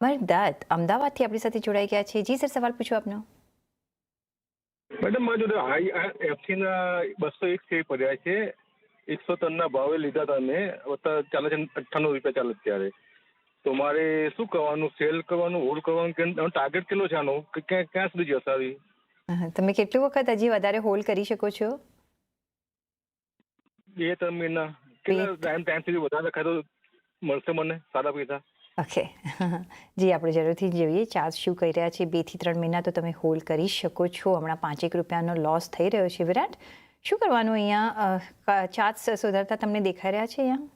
મારી દત્ત અમદાવાદથી આપણી સાથે જોડાઈ ગયા છે. જી સર, સવાલ પૂછો આપનો. મેડમ મારી જોડે એફસીના 201 શેર પડ્યા છે. 103ના ભાવે લીધા હતા મેં. અત્યારે ચાલે છે 98 રૂપિયા ચાલે છે ત્યારે. તો મારે શું કરવાનું? સેલ કરવાનું, હોલ્ડ કરવાનું? ટાર્ગેટ કેટલો છે આનો? ક્યાં સુધી જશે આવી? તમે કેટલી વખત હજી વધારે હોલ્ડ કરી શકો છો? 2-3 મહિના. કેટલા ટાઈમ સુધી વધારે ખાય તો મળશે મને સારા પૈસા? ઓકે. જી, આપણે જરૂરથી જોઈએ ચાર્જ શું કહી રહ્યા છે. 2 થી 3 મહિના તો તમે હોલ્ડ કરી શકો છો. હમણાં 5 રૂપિયાનો લોસ થઈ રહ્યો છે. વિરાટ, શું કરવાનું અહીંયા? ચાર્જ સુધારતા તમને દેખાઈ રહ્યા છે અહીંયા?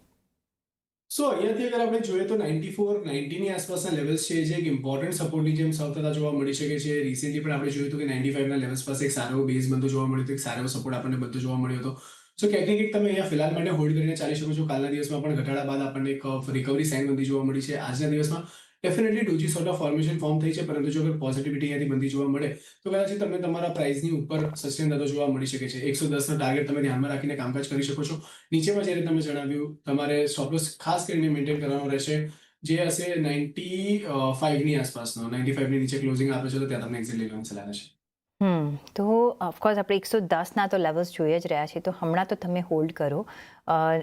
સો અહીંયાથી અગર આપણે જોઈએ તો 94-90ની આસપાસના લેવલ્સ છે જે એક ઇમ્પોર્ટન્ટ સપોર્ટની જેમ સૌ થતા જોવા મળી શકે છે. રિસેન્ટલી પણ આપણે જોયું હતું કે 95ના લેવલ્સ પાસે એક સારો બેઝ બનતો જોવા મળ્યો હતો, એક સારો સપોર્ટ આપણને બનતો જોવા મળ્યો હતો. સો ક્યાંક ને ક્યાંક તમે અહીંયા ફિલહાલ માટે હોલ્ડ કરીને ચાલી શકો છો. કાલના દિવસમાં પણ ઘટાડા બાદ આપણને એક રિકવરી સાઇન બનતી જોવા મળી છે. આજના દિવસમાં definitely doji sort of formation form થઈ છે, પરંતુ જો અગર પોઝિટિવિટી અહીંયાથી બનતી જોવા મળે તો કદાચ તમને તમારા પ્રાઇસની ઉપર સસ્ટેન થતો જોવા મળી શકે છે. 110નો ટાર્ગેટ તમે ધ્યાનમાં રાખીને કામકાજ કરી શકો છો. નીચેમાં જ્યારે તમે જણાવ્યું તમારે સ્ટોપ લોસ ખાસ કરીને મેન્ટેન કરવાનો રહેશે, જે હશે 95ની આસપાસનો. 95ની નીચે ક્લોઝિંગ આપે છે તો ત્યાં તમને એક્ઝિટ લેવાની સલાહ રહેશે. તો ઓફકોર્સ આપણે 110ના તો લેવલ્સ જોઈ જ રહ્યા છીએ, તો હમણાં તો તમે હોલ્ડ કરો.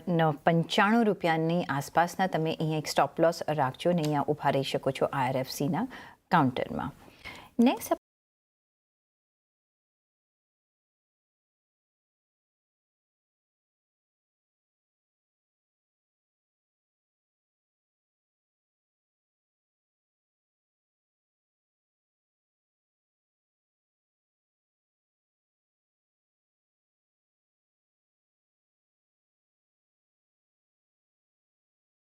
95 રૂપિયાની આસપાસના તમે અહીંયા એક સ્ટોપ લોસ રાખજો ને અહીંયા ઊભા રહી શકો છો IRFCના કાઉન્ટરમાં. નેક્સ્ટ